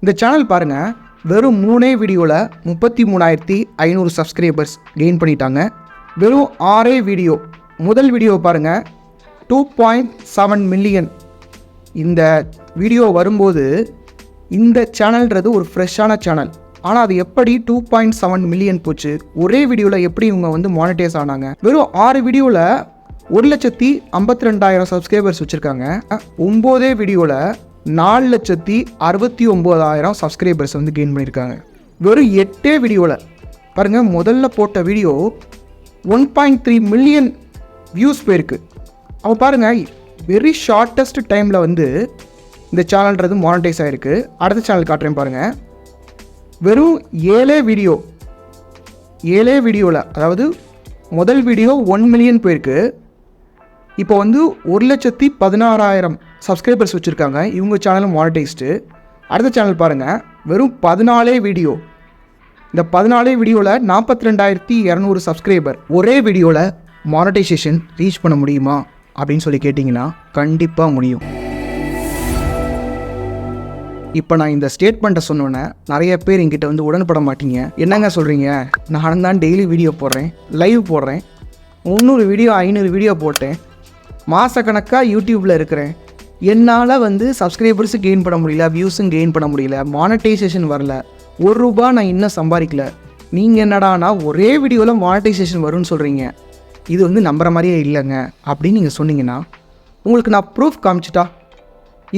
இந்த சேனல் பாருங்கள், வெறும் 3 வீடியோவில் 33,500 சப்ஸ்கிரைபர்ஸ் கெயின் பண்ணிட்டாங்க. வெறும் 6 வீடியோ. முதல் வீடியோ பாருங்கள், 2.7 மில்லியன். இந்த வீடியோ வரும்போது இந்த சேனல்ன்றது ஒரு ஃப்ரெஷ்ஷான சேனல். ஆனால் அது எப்படி 2.7 மில்லியன் போச்சு? ஒரே வீடியோவில் எப்படி இவங்க மானிட்டைஸ் ஆனாங்க? வெறும் 6 வீடியோவில் 1,52,000 சப்ஸ்கிரைபர்ஸ் வச்சுருக்காங்க. 9 வீடியோவில் 4,69,000 சப்ஸ்கிரைபர்ஸ் கெயின் பண்ணியிருக்காங்க. வெறும் 8 வீடியோவில் பாருங்கள், முதல்ல போட்ட வீடியோ 1.3 மில்லியன் வியூஸ் போயிருக்கு. அப்போ பாருங்கள், வெரி ஷார்ட்டஸ்ட் டைமில் இந்த சேனல்ன்றது மானிட்டைஸ் ஆகிருக்கு. அடுத்த சேனல் காட்டுறேன் பாருங்கள். வெறும் 7 வீடியோவில், அதாவது முதல் வீடியோ 1 மில்லியன் போயிருக்கு. இப்போ 1,16,000 சப்ஸ்கிரைபர்ஸ் வச்சுருக்காங்க. இவங்க சேனலும் மானிட்டைஸ்டு. அடுத்த சேனல் பாருங்கள், வெறும் 14 வீடியோ. இந்த 14 வீடியோவில் 42,200 சப்ஸ்கிரைபர். ஒரே வீடியோவில் மானிட்டைசேஷன் ரீச் பண்ண முடியுமா அப்படின்னு சொல்லி கேட்டிங்கன்னா கண்டிப்பாக முடியும். இப்போ நான் இந்த ஸ்டேட்மெண்ட்டை சொன்னோன்னே நிறைய பேர் என்கிட்ட உடன்பட மாட்டீங்க. என்னங்க சொல்கிறீங்க? நான் தான் டெய்லி வீடியோ போடுறேன், லைவ் போடுறேன், 300 வீடியோ 500 வீடியோ போட்டேன், மாதக்கணக்காக யூடியூப்பில் இருக்கிறேன், என்னால் சப்ஸ்கிரைபர்ஸு கெயின் பண்ண முடியல, வியூஸும் கெயின் பண்ண முடியல, மானிட்டைசேஷன் வரல, ₹1 நான் இன்னும் சம்பாதிக்கல. நீங்கள் என்னடானா ஒரே வீடியோவில் மானிட்டைசேஷன் வரும்னு சொல்கிறீங்க, இது நம்புற மாதிரியே இல்லைங்க அப்படின்னு நீங்கள் சொன்னீங்கன்னா உங்களுக்கு நான் ப்ரூஃப் காமிச்சிட்டா?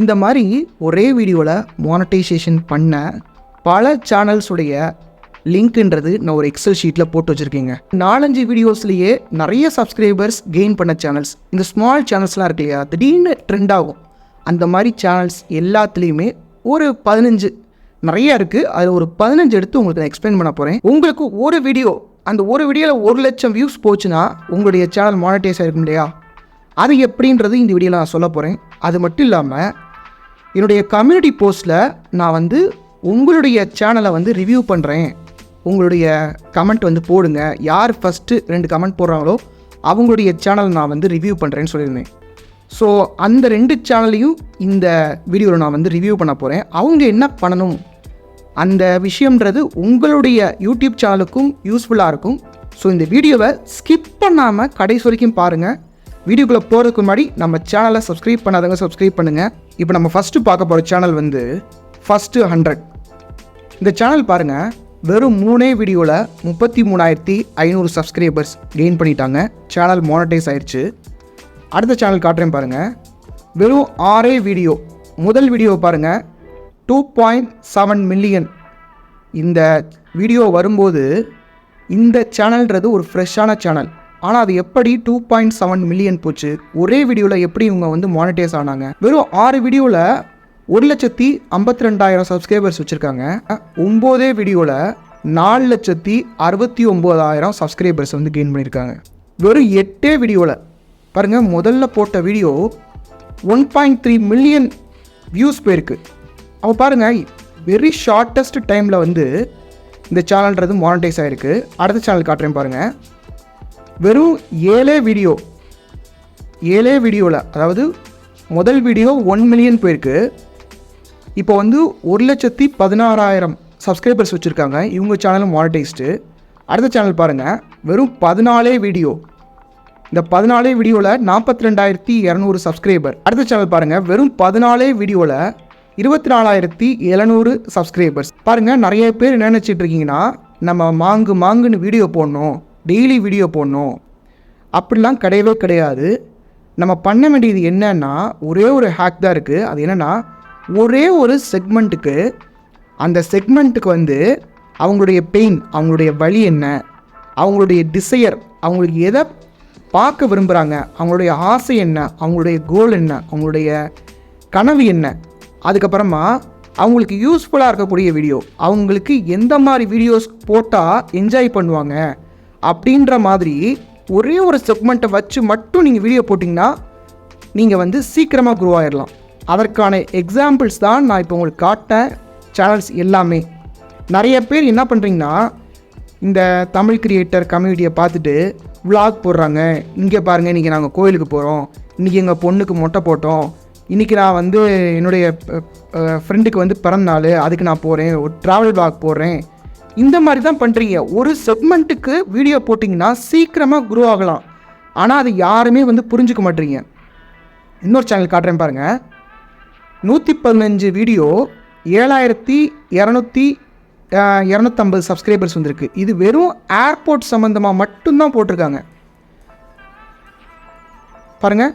இந்த மாதிரி ஒரே வீடியோவில் மானிட்டைசேஷன் பண்ண பல சேனல்ஸுடைய லிங்க்ன்றது நான் ஒரு எக்ஸல் ஷீட்டில் போட்டு வச்சுருக்கேங்க. 4-5 வீடியோஸ்லேயே நிறைய சப்ஸ்கிரைபர்ஸ் கெயின் பண்ண சேனல்ஸ். இந்த ஸ்மால் சேனல்ஸ்லாம் இருக்கு இல்லையா, திடீர்னு ட்ரெண்ட் ஆகும். அந்த மாதிரி சேனல்ஸ் எல்லாத்துலேயுமே ஒரு 15 நிறைய இருக்குது. அதில் ஒரு 15 எடுத்து உங்களுக்கு நான் எக்ஸ்பிளைன் பண்ண போகிறேன். உங்களுக்கு ஒரு வீடியோ, அந்த ஒரு வீடியோவில் 1,00,000 வியூஸ் போச்சுன்னா உங்களுடைய சேனல் மானிட்டைஸ் ஆகிருக்கும் இல்லையா? அது எப்படின்றது இந்த வீடியோவில் நான் சொல்ல போகிறேன். அது மட்டும் இல்லாமல் என்னுடைய கம்யூனிட்டி போஸ்ட்டில் நான் உங்களுடைய சேனலை ரிவ்யூ பண்ணுறேன், உங்களுடைய கமெண்ட் போடுங்க, யார் ஃபஸ்ட்டு 2 கமெண்ட் போடுறாங்களோ அவங்களுடைய சேனல் நான் ரிவ்யூ பண்ணுறேன்னு சொல்லியிருந்தேன். ஸோ அந்த 2 சேனலையும் இந்த வீடியோவில் நான் ரிவ்யூ பண்ண போகிறேன். அவங்க என்ன பண்ணணும், அந்த விஷயம்ன்றது உங்களுடைய யூடியூப் சேனலுக்கும் யூஸ்ஃபுல்லாக இருக்கும். ஸோ இந்த வீடியோவை ஸ்கிப் பண்ணாமல் கடைசி வரைக்கும் பாருங்கள். வீடியோக்குள்ளே போகிறதுக்கு முன்னாடி நம்ம சேனலை சப்ஸ்கிரைப் பண்ணாதவங்க சப்ஸ்கிரைப் பண்ணுங்கள். இப்போ நம்ம ஃபஸ்ட்டு பார்க்க போகிற சேனல் ஃபஸ்ட்டு 100. இந்த சேனல் பாருங்கள், வெறும் 3 வீடியோவில் 33,500 சப்ஸ்கிரைபர்ஸ் கெயின் பண்ணிட்டாங்க. சேனல் மானிட்டைஸ் ஆயிடுச்சு. அடுத்த சேனல் காட்டுறேன் பாருங்கள், வெறும் 6 வீடியோ. முதல் வீடியோ பாருங்கள், 2.7 மில்லியன். இந்த வீடியோ வரும்போது இந்த சேனல்ன்றது ஒரு ஃப்ரெஷ்ஷான சேனல். ஆனால் அது எப்படி 2.7 மில்லியன் போச்சு? ஒரே வீடியோவில் எப்படி இவங்க மானிட்டைஸ் ஆனாங்க? வெறும் 6 வீடியோவில் 1,52,000 சப்ஸ்கிரைபர்ஸ் வச்சுருக்காங்க. 9 வீடியோவில் 4,69,000 சப்ஸ்கிரைபர்ஸ் கெயின் பண்ணியிருக்காங்க. வெறும் 8 வீடியோவில் பாருங்கள், முதல்ல போட்ட வீடியோ 1.3 மில்லியன் வியூஸ் போயிருக்கு. அப்போ பாருங்கள், வெரி ஷார்ட்டஸ்ட் டைமில் இந்த சேனல்ன்றது மானிட்டைஸ் ஆகிருக்கு. அடுத்த சேனல் காட்டுறேன் பாருங்கள். வெறும் 7 வீடியோவில், அதாவது முதல் வீடியோ 1 மில்லியன் போயிருக்கு. இப்போ 1,16,000 சப்ஸ்கிரைபர்ஸ் வச்சுருக்காங்க. இவங்க சேனலும் மானிட்டைஸ்டு. அடுத்த சேனல் பாருங்கள், வெறும் 14 வீடியோ. இந்த 14 வீடியோவில் 42,200 சப்ஸ்கிரைபர். அடுத்த சேனல் பாருங்கள், வெறும் 14 வீடியோவில் 24,700 சப்ஸ்கிரைபர்ஸ். பாருங்கள், நிறைய பேர் என்ன நினச்சிட்டு இருக்கீங்கன்னா, நம்ம மாங்குன்னு வீடியோ போடணும், டெய்லி வீடியோ போடணும், அப்படிலாம் கிடையவே கிடையாது. நம்ம பண்ண வேண்டியது என்னன்னா, ஒரே ஒரு ஹேக் தான் இருக்குது. அது என்னென்னா, ஒரே ஒரு செக்மெண்ட்டுக்கு, அந்த செக்மெண்ட்டுக்கு அவங்களுடைய பெயின், அவங்களுடைய வலி என்ன, அவங்களுடைய டிசையர், அவங்களுக்கு எதை பார்க்க விரும்புகிறாங்க, அவங்களுடைய ஆசை என்ன, அவங்களுடைய கோல் என்ன, அவங்களுடைய கனவு என்ன, அதுக்கப்புறமா அவங்களுக்கு யூஸ்ஃபுல்லாக இருக்கக்கூடிய வீடியோ, அவங்களுக்கு எந்த மாதிரி வீடியோஸ் போட்டால் என்ஜாய் பண்ணுவாங்க அப்படின்ற மாதிரி ஒரே ஒரு செக்மெண்ட்டை வச்சு மட்டும் நீங்கள் வீடியோ போட்டிங்கன்னா நீங்கள் சீக்கிரமாக க்ரோ ஆகிடலாம். அதற்கான எக்ஸாம்பிள்ஸ் தான் நான் இப்போ உங்களுக்கு காட்ட சேனல்ஸ் எல்லாமே. நிறைய பேர் என்ன பண்ணுறீங்கன்னா, இந்த தமிழ் கிரியேட்டர் கம்யூனிட்டியை பார்த்துட்டு விளாக் போடுறாங்க. இங்கே பாருங்கள், இன்றைக்கி நாங்கள் கோயிலுக்கு போகிறோம், இன்றைக்கி எங்கள் பொண்ணுக்கு மொட்டை போட்டோம், இன்றைக்கி நான் வந்து என்னுடைய ஃப்ரெண்டுக்கு வந்து பிறந்த நாள், அதுக்கு நான் போகிறேன், ஒரு ட்ராவல் பிளாக் போடுறேன், இந்த மாதிரி தான் பண்ணுறீங்க. ஒரு செக்மெண்ட்டுக்கு வீடியோ போட்டிங்கன்னா சீக்கிரமாக க்ரோ ஆகலாம். ஆனால் அது யாருமே வந்து புரிஞ்சுக்க மாட்டீங்க. இன்னொரு சேனல் காட்டுறேன் பாருங்கள். 115 வீடியோ 7250 சப்ஸ்கிரைபர்ஸ் வந்திருக்கு. இது வெறும் ஏர்போர்ட் சம்மந்தமாக மட்டும்தான் போட்டிருக்காங்க. பாருங்கள்,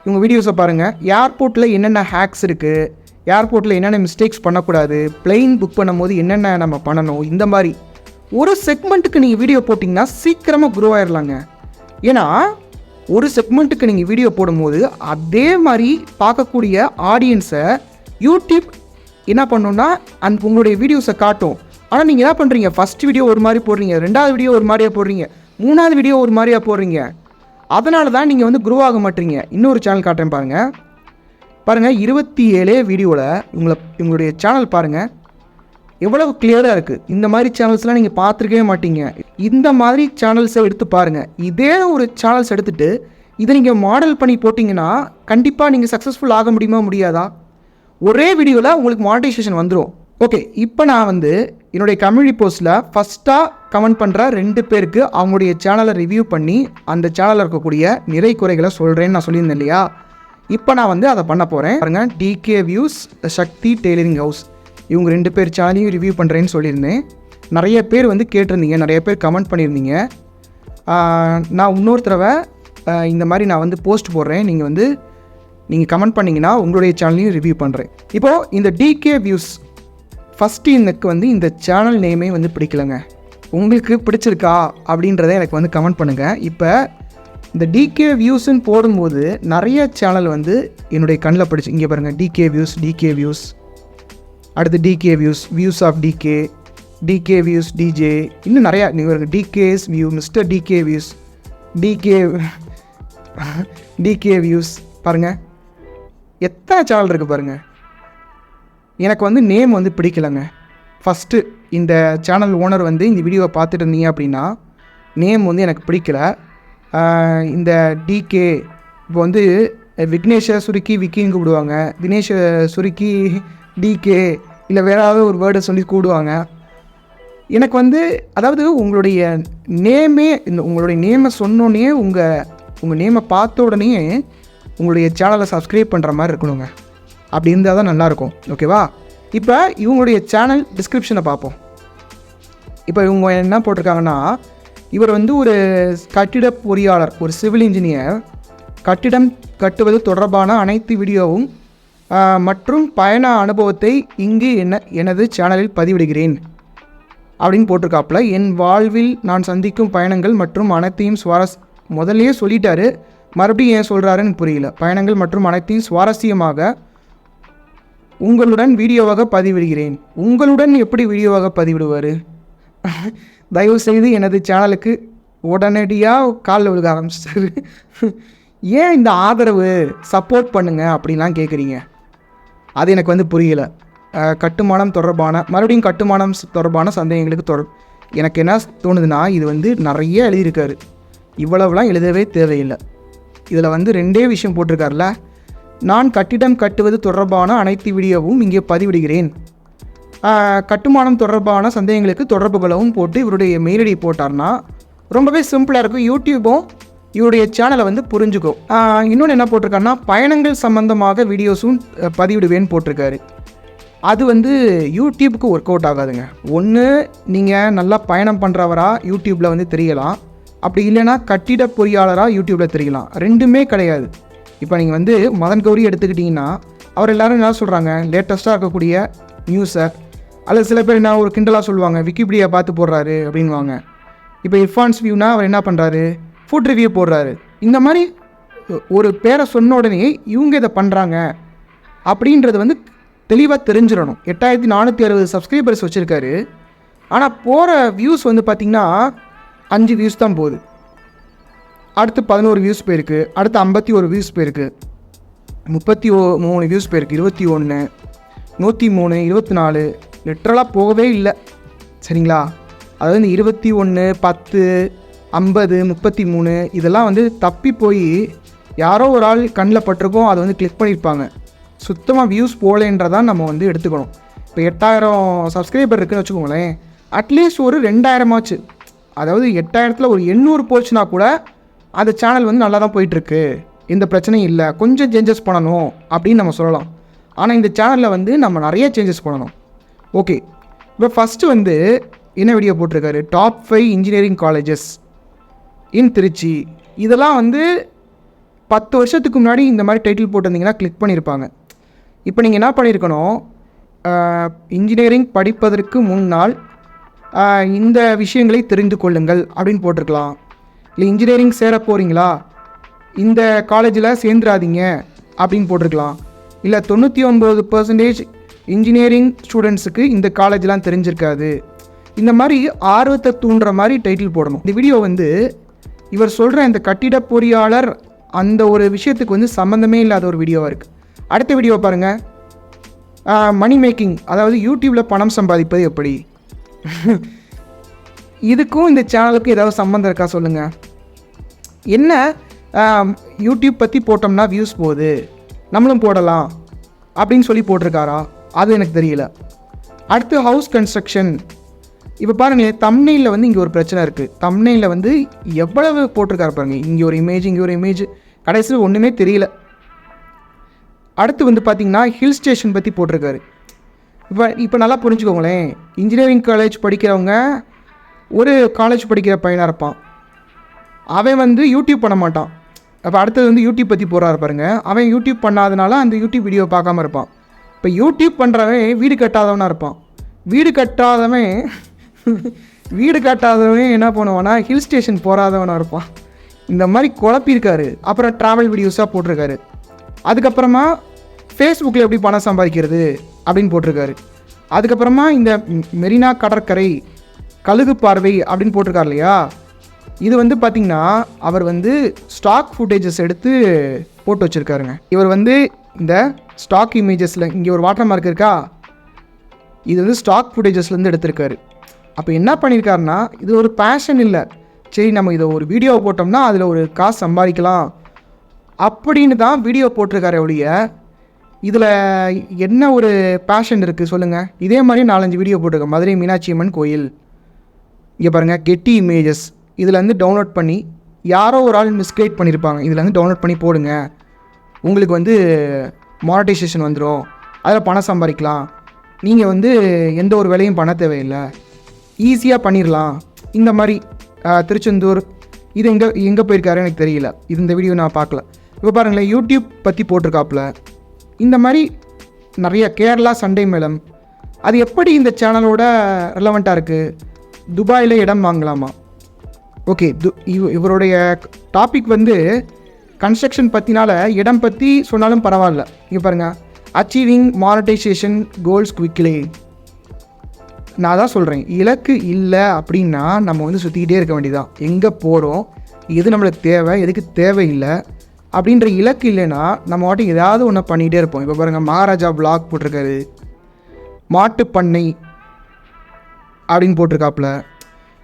இவங்க வீடியோஸை பாருங்கள். ஏர்போர்ட்டில் என்னென்ன ஹேக்ஸ் இருக்குது, ஏர்போர்ட்டில் என்னென்ன மிஸ்டேக்ஸ் பண்ணக்கூடாது, பிளெயின் புக் பண்ணும்போது என்னென்ன நம்ம பண்ணணும், இந்த மாதிரி ஒரு செக்மெண்ட்டுக்கு நீங்கள் வீடியோ போட்டிங்கன்னா சீக்கிரமாக க்ரோ ஆயிடலாங்க. ஏன்னா ஒரு செக்மெண்ட்டுக்கு நீங்கள் வீடியோ போடும்போது அதே மாதிரி பார்க்கக்கூடிய ஆடியன்ஸை யூடியூப் என்ன பண்ணணுன்னா உங்களுடைய வீடியோஸை காட்டும். ஆனால் நீங்கள் என்ன பண்ணுறீங்க, ஃபஸ்ட் வீடியோ ஒரு மாதிரி போடுறீங்க, ரெண்டாவது வீடியோ ஒரு மாதிரியாக போடுறீங்க, மூணாவது வீடியோ ஒரு மாதிரியாக போடுறீங்க. அதனால தான் நீங்கள் வந்து க்ரோ ஆக மாட்டீங்க. இன்னொரு சேனல் காட்டுறேன் பாருங்கள். 27 வீடியோவில் உங்களுடைய சேனல் பாருங்கள் எவ்வளவு கிளியராக இருக்குது. இந்த மாதிரி சேனல்ஸ்லாம் நீங்கள் பார்த்துருக்கவே மாட்டீங்க. இந்த மாதிரி சேனல்ஸை எடுத்து பாருங்கள். இதே ஒரு சேனல்ஸ் எடுத்துகிட்டு இதை நீங்கள் மாடல் பண்ணி போட்டிங்கன்னா கண்டிப்பாக நீங்கள் சக்ஸஸ்ஃபுல் ஆக முடியுமா முடியாதா? ஒரே வீடியோவில் உங்களுக்கு மானிட்டைசேஷன் வந்துடும். ஓகே, இப்போ நான் வந்து என்னுடைய கம்யூனிட்டி போஸ்ட்டில் ஃபஸ்ட்டாக கமெண்ட் பண்ணுற 2 பேருக்கு அவங்களுடைய சேனலை ரிவ்யூ பண்ணி அந்த சேனலில் இருக்கக்கூடிய நிறை குறைகளை சொல்கிறேன்னு நான் சொல்லியிருந்தேன் இல்லையா? இப்போ நான் வந்து அதை பண்ண போகிறேன். பாருங்கள், டிகே வியூஸ், சக்தி டெய்லரிங் ஹவுஸ், இவங்க 2 பேர் சேனலையும் ரிவ்யூ பண்ணுறேன்னு சொல்லியிருந்தேன். நிறைய பேர் வந்து கேட்டிருந்தீங்க, நிறைய பேர் கமெண்ட் பண்ணியிருந்தீங்க. நான் இன்னொரு தடவை இந்த மாதிரி நான் வந்து போஸ்ட் போடுறேன். நீங்கள் கமெண்ட் பண்ணிங்கன்னா உங்களுடைய சேனலையும் ரிவ்யூ பண்ணுறேன். இப்போது இந்த டிகே வியூஸ் ஃபஸ்ட்டு எனக்கு வந்து இந்த சேனல் நேமே வந்து பிடிக்கலைங்க. உங்களுக்கு பிடிச்சிருக்கா அப்படின்றத எனக்கு வந்து கமெண்ட் பண்ணுங்கள். இப்போ இந்த டிகே வியூஸ்ன்னு போடும்போது நிறைய சேனல் வந்து என்னுடைய கண்ணில் பிடிச்சி, இங்கே பாருங்கள், டிகே வியூஸ், அடுத்து DK views of DK views DJ, இன்னும் நிறையா நீங்கள் DK's view, mister DK views பாருங்கள், எத்தனை சேனல் இருக்குது பாருங்கள். எனக்கு வந்து நேம் வந்து பிடிக்கலைங்க. ஃபஸ்ட்டு இந்த சேனல் ஓனர் வந்து இந்த வீடியோவை பார்த்துட்டு இருந்தீங்க அப்படின்னா நேம் வந்து எனக்கு பிடிக்கல. இந்த டிகே இப்போ வந்து விக்னேஷை சுருக்கி விக்கின்னு கூப்பிடுவாங்க, தினேஷை சுருக்கி டிகே இல்லை வேறு ஏதாவது ஒரு வேர்டை சொல்லி கூடுவாங்க. எனக்கு வந்து அதாவது உங்களுடைய நேமே உங்களுடைய நேமை சொன்னோடனே உங்கள் நேமை பார்த்த உடனே உங்களுடைய சேனலை சப்ஸ்கிரைப் பண்ணுற மாதிரி இருக்கணுங்க. அப்படி இருந்தால் தான் நல்லாயிருக்கும். ஓகேவா? இப்போ இவங்களுடைய சேனல் டிஸ்கிரிப்ஷனை பார்ப்போம். இப்போ இவங்க என்ன போட்டிருக்காங்கன்னா, இவர் வந்து ஒரு கட்டிட பொறியாளர், ஒரு சிவில் இன்ஜினியர், கட்டிடம் கட்டுவது தொடர்பான அனைத்து வீடியோவும் மற்றும் பயண அனுபவத்தை இங்கு எனது சேனலில் பதிவிடுகிறேன் அப்படின்னு போட்டிருக்காப்புல. என் வாழ்வில் நான் சந்திக்கும் பயணங்கள் மற்றும் அனைத்தையும் முதல்லையே சொல்லிட்டாரு, மறுபடியும் ஏன் சொல்கிறாருன்னு புரியல. பயணங்கள் மற்றும் அனைத்தையும் சுவாரஸ்யமாக உங்களுடன் வீடியோவாக பதிவிடுகிறேன். உங்களுடன் எப்படி வீடியோவாக பதிவிடுவார்? தயவுசெய்து எனது சேனலுக்கு உடனடியாக காலில் விழுக ஆரம்பிச்சிட்டாரு. ஏன் இந்த ஆதரவு, சப்போர்ட் பண்ணுங்கள் அப்படின்லாம் கேட்குறீங்க? அது எனக்கு வந்து புரியலை. கட்டுமானம் தொடர்பான சந்தேகங்களுக்கு எனக்கு என்ன தோணுதுன்னா, இது வந்து நிறைய எழுதியிருக்காரு. இவ்வளவுலாம் எழுதவே தேவையில்லை. இதில் வந்து 2 விஷயம் போட்டிருக்காருல, நான் கட்டிடம் கட்டுவது தொடர்பான அனைத்து வீடியோவும் இங்கே பதிவிடுகிறேன், கட்டுமானம் தொடர்பான சந்தேகங்களுக்கு தொடர்புகளும் போட்டு இவருடைய மெயில் ஐடி போட்டார்னா ரொம்பவே சிம்பிளாக இருக்கும். யூடியூப்பும் இவருடைய சேனலை வந்து புரிஞ்சுக்கும். இன்னொன்று என்ன போட்டிருக்காருன்னா, பயணங்கள் சம்மந்தமாக வீடியோஸும் பதிவிடுவேன்னு போட்டிருக்காரு. அது வந்து யூடியூப்புக்கு ஒர்க் அவுட் ஆகாதுங்க. ஒன்று நீங்கள் நல்லா பயணம் பண்ணுறவரா யூடியூப்பில் வந்து தெரியலாம், அப்படி இல்லைன்னா கட்டிட பொறியாளராக யூடியூப்பில் தெரியலாம். 2மே கிடையாது. இப்போ நீங்கள் வந்து மதன் கௌரி எடுத்துக்கிட்டிங்கன்னா அவர் எல்லோரும் என்ன சொல்கிறாங்க, லேட்டஸ்ட்டாக இருக்கக்கூடிய நியூஸை, அல்லது சில பேர் என்ன ஒரு கிண்டலாக சொல்லுவாங்க, விக்கிபீடியா பார்த்து போடுறாரு அப்படின்வாங்க. இப்போ இர்ஃபான்ஸ் வியூனா அவர் என்ன பண்ணுறாரு, ஃபுட் ரிவ்யூ போடுறாரு. இந்த மாதிரி ஒரு பேரை சொன்ன உடனே இவங்க இதை பண்ணுறாங்க அப்படின்றது வந்து தெளிவாக தெரிஞ்சிடணும். 8460 சப்ஸ்கிரைபர்ஸ் வச்சுருக்காரு. ஆனால் போகிற வியூஸ் வந்து பார்த்திங்கன்னா 5 வியூஸ் தான் போகுது. அடுத்து 11 வியூஸ் போயிருக்கு, அடுத்து 51 வியூஸ் போயிருக்கு, 33 வியூஸ் போயிருக்கு, 21, 103, 24, லிட்ரலாக போகவே இல்லை. சரிங்களா? அதாவது இந்த 21, 10, 50, 33 இதெல்லாம் வந்து தப்பி போய் யாரோ ஒரு ஆள் கண்ணில் பட்டிருக்கோம், அதை வந்து கிளிக் பண்ணியிருப்பாங்க. சுத்தமாக வியூஸ் போகலன்றதான் நம்ம வந்து எடுத்துக்கணும். இப்போ 8000 சப்ஸ்கிரைபர் இருக்குதுன்னு வச்சுக்கோங்களேன், அட்லீஸ்ட் ஒரு 2000 ஆச்சு. அதாவது 8000ல் ஒரு 800 போச்சுன்னா கூட அந்த சேனல் வந்து நல்லா தான் போயிட்டுருக்கு, எந்த பிரச்சனையும் இல்லை, கொஞ்சம் சேஞ்சஸ் பண்ணணும் அப்படின்னு நம்ம சொல்லலாம். ஆனால் இந்த சேனலில் வந்து நம்ம நிறைய சேஞ்சஸ் பண்ணணும். ஓகே, இப்போ ஃபஸ்ட்டு வந்து என்ன வீடியோ போட்டிருக்காரு, top 5 engineering colleges in Trichy. இதெல்லாம் வந்து 10 வருஷத்துக்கு முன்னாடி இந்த மாதிரி டைட்டில் போட்டிருந்தீங்கன்னா கிளிக் பண்ணியிருப்பாங்க. இப்போ நீங்கள் என்ன பண்ணியிருக்கணும், இன்ஜினியரிங் படிப்பதற்கு முன்னால் இந்த விஷயங்களை தெரிந்து கொள்ளுங்கள் அப்படின்னு போட்டிருக்கலாம். இல்லை இன்ஜினியரிங் சேர போகிறீங்களா, இந்த காலேஜில் சேர்ந்துடாதீங்க அப்படின்னு போட்டிருக்கலாம். இல்லை 99% இன்ஜினியரிங் ஸ்டூடெண்ட்ஸுக்கு இந்த காலேஜ்லாம் தெரிஞ்சிருக்காது. இந்த மாதிரி ஆர்வத்தை தூண்டுற மாதிரி டைட்டில் போடணும். இந்த வீடியோ வந்து இவர் சொல்கிற இந்த கட்டிட பொறியாளர் அந்த ஒரு விஷயத்துக்கு வந்து சம்மந்தமே இல்லாத ஒரு வீடியோவாக இருக்குது. அடுத்த வீடியோ பாருங்கள், மணி மேக்கிங், அதாவது யூடியூப்பில் பணம் சம்பாதிப்பது எப்படி. இதுக்கும் இந்த சேனலுக்கும் ஏதாவது சம்மந்தம் இருக்கா சொல்லுங்கள். என்ன யூடியூப் பற்றி போட்டோம்னா வியூஸ் போகுது, நம்மளும் போடலாம் அப்படின்னு சொல்லி போட்டிருக்காரா, அது எனக்கு தெரியல. அடுத்து ஹவுஸ் கன்ஸ்ட்ரக்ஷன். இப்போ பாருங்கள், தம்ப்நெயிலில் வந்து இங்கே ஒரு பிரச்சனை இருக்குது. தம்ப்நெயிலில் வந்து எவ்வளவு போட்டிருக்காரு பாருங்கள், இங்கே ஒரு இமேஜ், இங்கே ஒரு இமேஜ், கடைசியில் ஒன்றுமே தெரியல. அடுத்து வந்து பார்த்திங்கன்னா ஹில் ஸ்டேஷன் பற்றி போட்டிருக்காரு. இப்போ நல்லா புரிஞ்சுக்கோங்களேன், இன்ஜினியரிங் காலேஜ் படிக்கிறவங்க ஒரு காலேஜ் படிக்கிற பையனாக இருப்பான், அவன் வந்து யூடியூப் பண்ண மாட்டான். அப்போ அடுத்தது வந்து யூடியூப் பற்றி போகிறாரு பாருங்கள், அவன் யூடியூப் பண்ணாதனால அந்த யூடியூப் வீடியோ பார்க்காம இருப்பான். இப்போ யூடியூப் பண்ணுறவன் வீடு கட்டாதவனாக இருப்பான். வீடு கட்டாதவன் என்ன பண்ணுவான்னா ஹில் ஸ்டேஷன் போகாதவனாக இருப்பான். இந்த மாதிரி குழப்பியிருக்காரு. அப்புறம் ட்ராவல் வீடியோஸாக போட்டிருக்காரு. அதுக்கப்புறமா ஃபேஸ்புக்கில் எப்படி பணம் சம்பாதிக்கிறது அப்படின்னு போட்டிருக்காரு. அதுக்கப்புறமா இந்த மெரினா கடற்கரை கழுகு பார்வை அப்படின்னு போட்டிருக்காரு இல்லையா, இது வந்து பார்த்திங்கன்னா அவர் வந்து ஸ்டாக் ஃபுட்டேஜஸ் எடுத்து போட்டு வச்சுருக்காருங்க. இவர் வந்து இந்த ஸ்டாக் இமேஜஸில் இங்கே ஒரு வாட்டர் மார்க் இருக்கா, இது வந்து ஸ்டாக் ஃபுட்டேஜஸ்லேருந்து எடுத்திருக்காரு. அப்போ என்ன பண்ணியிருக்காருன்னா, இது ஒரு பேஷன் இல்லை, சரி நம்ம இதை ஒரு வீடியோ போட்டோம்னா அதில் ஒரு காசு சம்பாதிக்கலாம் அப்படின்னு தான் வீடியோ போட்டிருக்காரு ஒழிய இதில் என்ன ஒரு பேஷன் இருக்குது சொல்லுங்கள். இதே மாதிரி 4-5 வீடியோ போட்டிருக்கேன். மதுரை மீனாட்சி அம்மன் கோயில், இங்கே பாருங்கள் கெட்டி இமேஜஸ், இதில் வந்து டவுன்லோட் பண்ணி யாரோ ஒரு ஆள் மிஸ்கைட் பண்ணியிருப்பாங்க, இதில் வந்து டவுன்லோட் பண்ணி போடுங்க, உங்களுக்கு வந்து மானிட்டைசேஷன் வந்துடும், அதில் பணம் சம்பாதிக்கலாம், நீங்கள் வந்து எந்த ஒரு வேலையும் பண்ண தேவையில்லை, ஈஸியாக பண்ணிடலாம். இந்த மாதிரி திருச்செந்தூர், இது எங்கே போயிருக்காரு எனக்கு தெரியல, இது இந்த வீடியோ நான் பார்க்கல. இப்போ பாருங்களேன், யூடியூப் பற்றி போட்டிருக்காப்புல. இந்த மாதிரி நிறைய கேரளா சண்டே மேளம், அது எப்படி இந்த சேனலோட ரெலவெண்ட்டாக இருக்குது. துபாயில் இடம் வாங்கலாமா, ஓகே, இவருடைய டாபிக் வந்து கன்ஸ்ட்ரக்ஷன் பற்றினால இடம் பற்றி சொன்னாலும் பரவாயில்ல. இங்கே பாருங்கள், அச்சீவிங் மானிட்டைசேஷன் கோல்ஸ் குவிக்லி. நான் தான் சொல்கிறேன், இலக்கு இல்லை அப்படின்னா நம்ம வந்து சுற்றிக்கிட்டே இருக்க வேண்டியதான். எங்கே போகிறோம், எது நம்மளுக்கு தேவை, எதுக்கு தேவையில்லை அப்படின்ற இலக்கு இல்லைன்னா நம்ம வாட்டி ஏதாவது ஒன்று பண்ணிகிட்டே இருப்போம். இப்போ பாருங்கள், மகாராஜா பிளாக் போட்டிருக்காரு, மாட்டுப்பண்ணை அப்படின்னு போட்டிருக்காப்புல.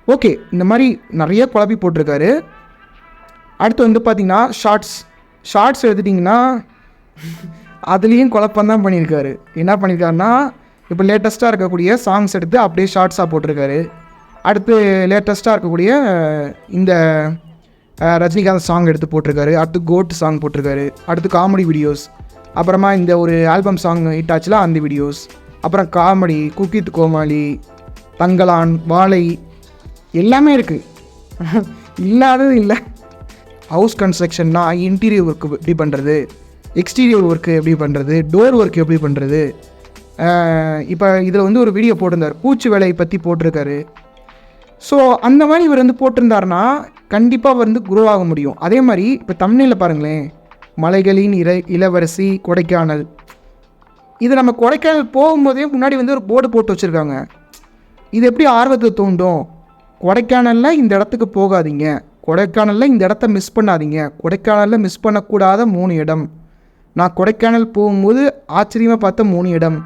ஓகே, இந்த மாதிரி நிறைய குழப்பி போட்டிருக்காரு. அடுத்து வந்து பார்த்திங்கன்னா ஷார்ட்ஸ் எடுத்துட்டிங்கன்னா அதுலேயும் குழப்பந்தான் பண்ணியிருக்காரு. என்ன பண்ணியிருக்காருன்னா, இப்போ லேட்டஸ்ட்டாக இருக்கக்கூடிய சாங்ஸ் எடுத்து அப்படியே ஷார்ட்ஸாக போட்டிருக்காரு. அடுத்து லேட்டஸ்ட்டாக இருக்கக்கூடிய இந்த ரஜினிகாந்த் சாங் எடுத்து போட்டிருக்காரு. அடுத்து கோட் சாங் போட்டிருக்காரு. அடுத்து காமெடி வீடியோஸ், அப்புறமா இந்த ஒரு ஆல்பம் சாங் ஹிட் ஆச்சுல அந்த வீடியோஸ், அப்புறம் காமெடி, குக்கித் கோமாளி, தங்கலான், வாழை, எல்லாமே இருக்குது, இல்லாதது இல்லை. ஹவுஸ் கன்ஸ்ட்ரக்ஷன்னா இன்டீரியர் ஒர்க் எப்படி பண்ணுறது, எக்ஸ்டீரியர் ஒர்க்கு எப்படி பண்ணுறது, டோர் ஒர்க் எப்படி பண்ணுறது. இப்போ இதில் வந்து ஒரு வீடியோ போட்டிருந்தார், பூச்சி வேலையை பற்றி போட்டிருக்காரு. ஸோ அந்த மாதிரி இவர் வந்து போட்டிருந்தாருன்னா கண்டிப்பாக வந்து குரோ ஆக முடியும். அதே மாதிரி இப்போ தம்ப்நெயிலில் பாருங்களேன், மலைகளின் இளவரசி கொடைக்கானல், இது நம்ம கொடைக்கானல் போகும்போதே முன்னாடி வந்து ஒரு போர்டு போட்டு வச்சுருக்காங்க. இது எப்படி ஆர்வத்தை தூண்டும், கொடைக்கானலில் இந்த இடத்துக்கு போகாதீங்க, கொடைக்கானலில் இந்த இடத்த மிஸ் பண்ணாதீங்க, கொடைக்கானலில் மிஸ் பண்ணக்கூடாத 3 இடம், நான் கொடைக்கானல் போகும்போது ஆச்சரியமாக பார்த்த 3 இடம்,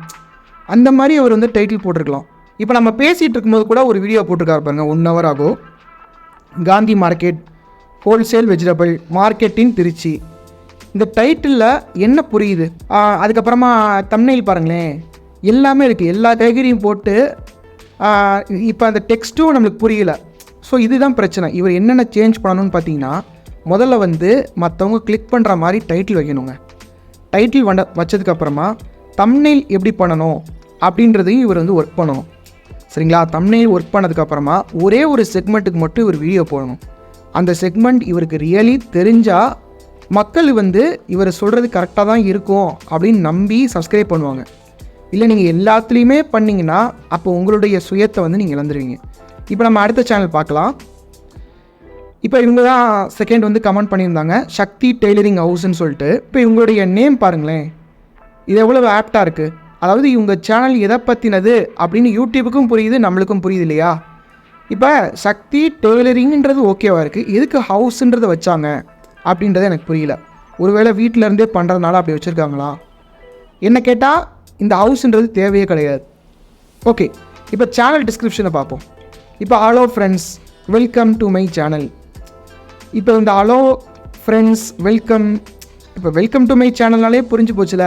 அந்த மாதிரி அவர் வந்து டைட்டில் போட்டிருக்கலாம். இப்போ நம்ம பேசிகிட்டு இருக்கும்போது கூட ஒரு வீடியோ போட்டிருக்காரு பாருங்க, 1 hour ஆகும். காந்தி மார்க்கெட், ஹோல்சேல் வெஜிடபிள் மார்க்கெட்டின் திருச்சி, இந்த டைட்டிலில் என்ன புரியுது? அதுக்கப்புறமா தம்ப்நெயில் பாருங்களேன், எல்லாமே இருக்குது, எல்லா கேட்டகரியும் போட்டு. இப்போ அந்த டெக்ஸ்ட்டும் நம்மளுக்கு புரியல. ஸோ இதுதான் பிரச்சனை. இவர் என்னென்ன சேஞ்ச் பண்ணணும்னு பார்த்தீங்கன்னா, முதல்ல வந்து மற்றவங்க கிளிக் பண்ணுற மாதிரி டைட்டில் வைக்கணுங்க. டைட்டில் வச்சதுக்கப்புறமா தம்ப்நெயில் எப்படி பண்ணணும் அப்படின்றதையும் இவர் வந்து ஒர்க் பண்ணணும். சரிங்களா? தம்ப்நெயில் ஒர்க் பண்ணதுக்கப்புறமா ஒரே ஒரு செக்மெண்ட்டுக்கு மட்டும் இவர் வீடியோ போடணும். அந்த செக்மெண்ட் இவருக்கு ரியலி தெரிஞ்சால் மக்கள் வந்து இவர் சொல்கிறது கரெக்டாக தான் இருக்கும் அப்படின்னு நம்பி சப்ஸ்கிரைப் பண்ணுவாங்க. இல்லை நீங்கள் எல்லாத்துலேயுமே பண்ணிங்கன்னா அப்போ உங்களுடைய சுயத்தை வந்து நீங்கள் இழந்துருவீங்க. இப்போ நம்ம அடுத்த சேனல் பார்க்கலாம். இப்போ இவங்க தான் செகண்ட் வந்து கமெண்ட் பண்ணியிருந்தாங்க, சக்தி டெய்லரிங் ஹவுஸ்ன்னு சொல்லிட்டு. இப்போ இவங்களுடைய நேம் பாருங்களேன், இது எவ்வளோ ஆப்டாக இருக்குது. அதாவது இவங்க சேனல் எதை பற்றினது அப்படின்னு யூடியூபுக்கும் புரியுது, நம்மளுக்கும் புரியுது இல்லையா? இப்போ சக்தி டெய்லரிங்கிறது ஓகேவாக இருக்குது, எதுக்கு ஹவுஸுன்றதை வச்சாங்க அப்படின்றது எனக்கு புரியல. ஒருவேளை வீட்டிலருந்தே பண்ணுறதுனால அப்படி வச்சுருக்காங்களா? என்ன கேட்டால் இந்த ஹவுஸுன்றது தேவையே கிடையாது. ஓகே, இப்போ சேனல் டிஸ்கிரிப்ஷனை பார்ப்போம். இப்போ hello friends, welcome to my channel. இப்போ இந்த ஹலோ ஃப்ரெண்ட்ஸ் வெல்கம், இப்போ வெல்கம் டு மை சேனல்னாலே புரிஞ்சு போச்சுல,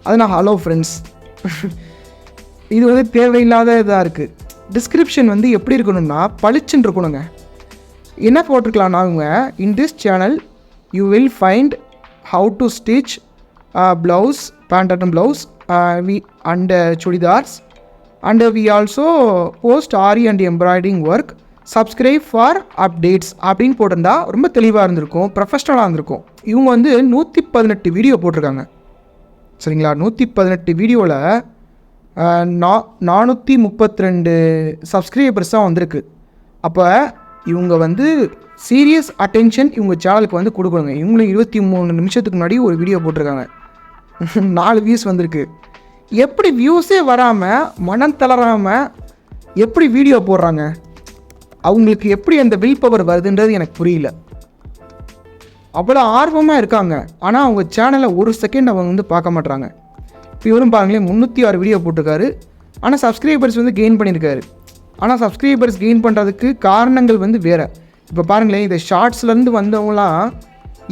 அது நான் ஹலோ ஃப்ரெண்ட்ஸ். இது வந்து தேவையில்லாத இதாக இருக்குது. டிஸ்கிரிப்ஷன் வந்து எப்படி இருக்கணும்னா பளிச்சுன்னு இருக்கணுங்க. என்ன போட்டிருக்கலாம்னா அவங்க, in this channel you will find how to stitch blouse, pant and blouse and churidars and we also post aari and embroidering work, subscribe for updates அப்படின்னு போட்டிருந்தா ரொம்ப தெளிவாக இருந்திருக்கும், ப்ரொஃபஷ்னலாக இருந்திருக்கும். இவங்க வந்து 118 வீடியோ போட்டிருக்காங்க. சரிங்களா? 118 வீடியோவில் 432 சப்ஸ்கிரைபர்ஸ் தான் வந்திருக்கு. அப்போ இவங்க வந்து சீரியஸ் அட்டென்ஷன் இவங்க சேனலுக்கு வந்து கொடுக்கணுங்க. இவங்களும் 23 நிமிஷத்துக்கு முன்னாடி ஒரு வீடியோ போட்டிருக்காங்க, 4 வியூஸ் வந்திருக்கு. எப்படி வியூஸே வராமல் மனம் தளராமல் எப்படி வீடியோ போடுறாங்க? அவங்களுக்கு எப்படி அந்த வில் பவர் வருதுன்றது எனக்கு புரியல. அவ்வளோ ஆர்வமாக இருக்காங்க, ஆனால் அவங்க சேனலை ஒரு செகண்ட் அவங்க வந்து பார்க்க மாட்றாங்க. இப்போ இவரும் பாருங்களேன், 306 வீடியோ போட்டிருக்காரு, ஆனால் சப்ஸ்கிரைபர்ஸ் வந்து கெயின் பண்ணியிருக்காரு. ஆனால் சப்ஸ்கிரைபர்ஸ் கெயின் பண்ணுறதுக்கு காரணங்கள் வந்து வேறு. இப்போ பாருங்களேன், இந்த ஷார்ட்ஸ்லேருந்து வந்தவங்களாம்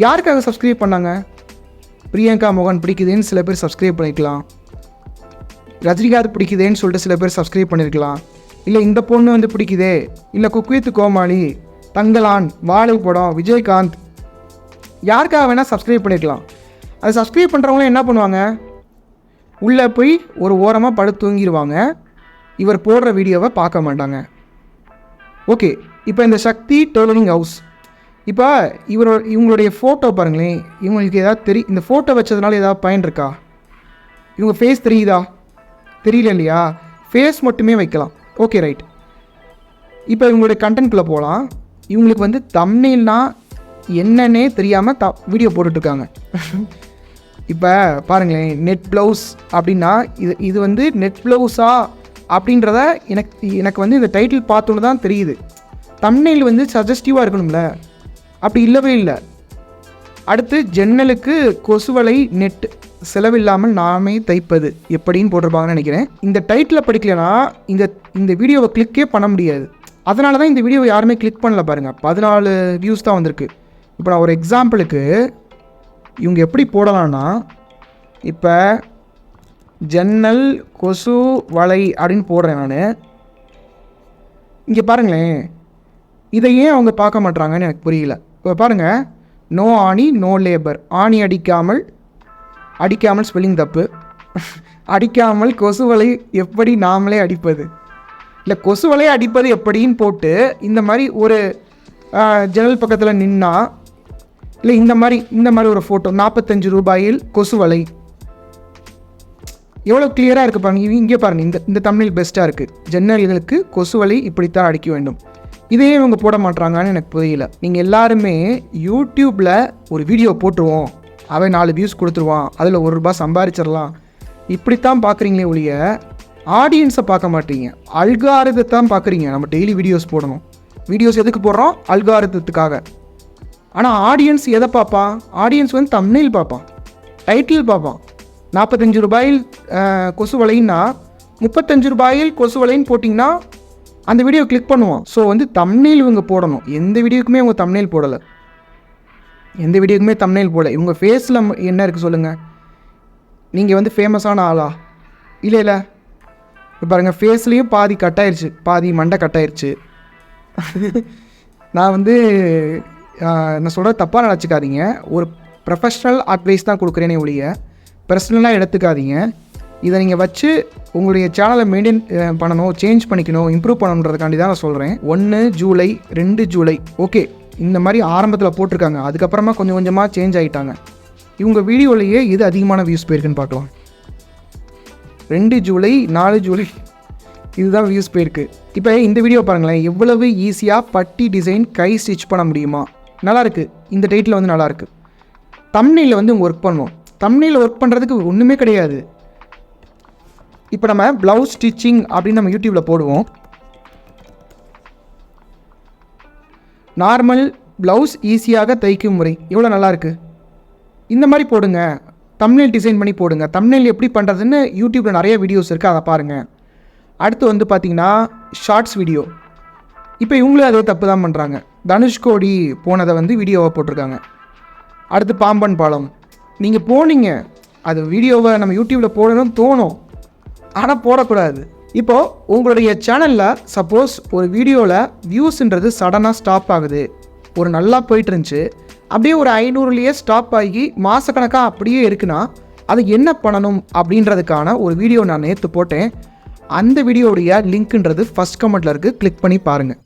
யாருக்காக சப்ஸ்கிரைப் பண்ணாங்க? பிரியங்கா மோகன் பிடிக்குதுன்னு சில பேர் சப்ஸ்கிரைப் பண்ணிக்கலாம், ரஜினிகாந்த் பிடிக்குதேன்னு சொல்லிட்டு சில பேர் சப்ஸ்கிரைப் பண்ணியிருக்கலாம், இல்லை இந்த பொண்ணு வந்து பிடிக்குதே, இல்லை குக் வித் கோமாளி, தங்கலான், வாழை படம், விஜயகாந்த், யாருக்காக வேணால் சப்ஸ்கிரைப் பண்ணியிருக்கலாம். அது சப்ஸ்கிரைப் பண்ணுறவங்களும் என்ன பண்ணுவாங்க? உள்ளே போய் ஒரு ஓரமாக படுத்து தூங்கிடுவாங்க, இவர் போடுற வீடியோவை பார்க்க மாட்டாங்க. ஓகே, இப்போ இந்த சக்தி டெய்லரிங் ஹவுஸ், இப்போ இவங்களுடைய ஃபோட்டோ பாருங்களேன், இவங்களுக்கு ஏதாவது இந்த ஃபோட்டோ வச்சதுனால ஏதாவது பயன் இருக்கா? இவங்க ஃபேஸ் தெரியுதா? தெரியல இல்லையா? ஃபேஸ் மட்டுமே வைக்கலாம். Okay right. இப்போ இவங்களுடைய கண்டென்ட்குள்ளே போகலாம். இவங்களுக்கு வந்து தம்ப்நெயில்னா என்னன்னே தெரியாமல் வீடியோ போட்டுட்ருக்காங்க. இப்போ பாருங்களேன், நெட் ப்ளவுஸ் அப்படின்னா இது வந்து நெட் ப்ளவுஸா அப்படின்றத எனக்கு வந்து இந்த டைட்டில் பார்த்தோன்னு தான் தெரியுது. தம்ப்நெயில் வந்து சஜஸ்டிவாக இருக்கணும்ல, அப்படி இல்லவே இல்லை. அடுத்து ஜன்னலுக்கு கொசுவலை நெட் செலவில்லாமல் நாமே தைப்பது எப்படின்னு போட்டிருப்பாங்கன்னு நினைக்கிறேன். இந்த டைட்டில் படிக்கலைன்னா இந்த வீடியோவை கிளிக்கே பண்ண முடியாது. அதனால தான் இந்த வீடியோவை யாருமே கிளிக் பண்ணல பாருங்கள். 14 வியூஸ் தான் வந்திருக்கு. இப்போ நான் ஒரு எக்ஸாம்பிளுக்கு இவங்க எப்படி போடலான்னா, இப்போ ஜன்னல் கொசு வலை அப்படின்னு போடுறேன் நான். இங்கே பாருங்களேன், இதை ஏன் அவங்க பார்க்க மாட்றாங்கன்னு எனக்கு புரியல. இப்போ பாருங்கள், நோ ஆணி நோ லேபர், ஆணி அடிக்காமல் ஸ்பெல்லிங் தப்பு, அடிக்காமல் கொசுவலை எப்படி நாமளே அடிப்பது, இல்லை கொசுவலை அடிப்பது எப்படின்னு போட்டு இந்த மாதிரி ஒரு ஜன்னல் பக்கத்தில் நின்னா, இல்லை இந்த மாதிரி ஒரு ஃபோட்டோ 45 ரூபாயில் கொசுவலை, எவ்வளோ கிளியராக இருக்குது பாருங்கள். இங்கே பாருங்கள், இந்த தம்ப்நெயில் பெஸ்ட்டாக இருக்குது. ஜன்னல்களுக்கு கொசுவலை இப்படித்தான் அடிக்க வேண்டும். இதையே இவங்க போட மாட்றாங்கன்னு எனக்கு புரியல. நீங்கள் எல்லாருமே யூடியூப்பில் ஒரு வீடியோ போட்டுருவோம், அவன் 4 வியூஸ் கொடுத்துருவான், அதில் ₹1 சம்பாதிச்சிடலாம், இப்படித்தான் பார்க்குறீங்களே ஒழிய ஆடியன்ஸை பார்க்க மாட்டீங்க. அல்காரிதத்தை தான் பார்க்குறீங்க. நம்ம டெய்லி வீடியோஸ் போடணும். வீடியோஸ் எதுக்கு போடுறோம்? அல்காரிதத்துக்காக. ஆனால் ஆடியன்ஸ் எதை பார்ப்பான்? ஆடியன்ஸ் வந்து தம்ப்நெயில் பார்ப்பான், டைட்டில் பார்ப்பான். 45 ரூபாயில் கொசு வலைன்னா 35 ரூபாயில் கொசு வலைன்னு போட்டிங்கன்னா அந்த வீடியோ கிளிக் பண்ணுவான். ஸோ வந்து தம்ப்நெயில் இவங்க போடணும். எந்த வீடியோக்குமே அவங்க தம்ப்நெயில் போடலை. எந்த வீடியோக்குமே தம்ப்நெயில் போல. இவங்க ஃபேஸில் என்ன இருக்குது சொல்லுங்கள். நீங்கள் வந்து ஃபேமஸான ஆளா? இல்லை இப்போ பாருங்கள், ஃபேஸ்லேயும் பாதி கட் ஆயிடுச்சு, பாதி மண்டை கட் ஆயிடுச்சு. நான் வந்து நான் சொல்கிற தப்பாக நினச்சிக்காதீங்க. ஒரு ப்ரொஃபஷ்னல் அட்வைஸ் தான் கொடுக்குறேனே ஒழிய பர்சனலாக எடுத்துக்காதீங்க. இதை நீங்கள் வச்சு உங்களுடைய சேனலை மெயின்டைன் பண்ணணும், சேஞ்ச் பண்ணிக்கணும், இம்ப்ரூவ் பண்ணணுன்றதுக்காண்டி தான் நான் சொல்கிறேன். 1 ஜூலை 2 ஜூலை ஓகே இந்த மாதிரி ஆரம்பத்தில் போட்டிருக்காங்க. அதுக்கப்புறமா கொஞ்சம் கொஞ்சமாக சேஞ்ச் ஆகிட்டாங்க. இவங்க வீடியோலேயே இது அதிகமான வியூஸ் போயிருக்குன்னு பார்க்கலாம். 2 ஜூலை 4 ஜூலை இதுதான் வியூஸ் போயிருக்கு. இப்போ இந்த வீடியோ பாருங்களேன், எவ்வளவு ஈஸியாக பட்டி டிசைன் கை ஸ்டிச் பண்ண முடியுமா? நல்லாயிருக்கு. இந்த டைட்டில் வந்து நல்லாயிருக்கு. தம்ப்நெயிலில் வந்து ஒர்க் பண்ணணும். தம்ப்நெயிலில் ஒர்க் பண்ணுறதுக்கு ஒன்றுமே கிடையாது. இப்போ நம்ம ப்ளவுஸ் ஸ்டிச்சிங் அப்படின்னு நம்ம யூடியூப்பில் போடுவோம். நார்மல் ப்ளவுஸ் ஈஸியாக தைக்கும் முறை எவ்வளோ நல்லாயிருக்கு. இந்த மாதிரி போடுங்க, தம்ப்நெயில் டிசைன் பண்ணி போடுங்க. தம்ப்நெயில் எப்படி பண்ணுறதுன்னு யூடியூப்பில் நிறைய வீடியோஸ் இருக்குது, அதை பாருங்கள். அடுத்து வந்து பார்த்திங்கன்னா ஷார்ட்ஸ் வீடியோ. இப்போ இவங்களும் அதை தப்பு தான் பண்ணுறாங்க. தனுஷ்கோடி போனதை வந்து வீடியோவை போட்டிருக்காங்க. அடுத்து பாம்பன் பாலம். நீங்கள் போனீங்க, அது வீடியோவை நம்ம யூடியூப்பில் போடணும்னு தோணும், ஆனால் போடக்கூடாது. இப்போது உங்களுடைய சேனலில் சப்போஸ் ஒரு வீடியோவில் வியூஸுன்றது சடனாக ஸ்டாப் ஆகுது, ஒரு நல்லா போயிட்டு இருந்துச்சு, அப்படியே ஒரு 500லேயே ஸ்டாப் ஆகி மாதக்கணக்காக அப்படியே இருக்குன்னா அது என்ன பண்ணணும் அப்படின்றதுக்கான ஒரு வீடியோ நான் நேற்று போட்டேன். அந்த வீடியோடைய லிங்க்குன்றது ஃபஸ்ட் கமெண்ட்டில் இருக்குது, கிளிக் பண்ணி பாருங்கள்.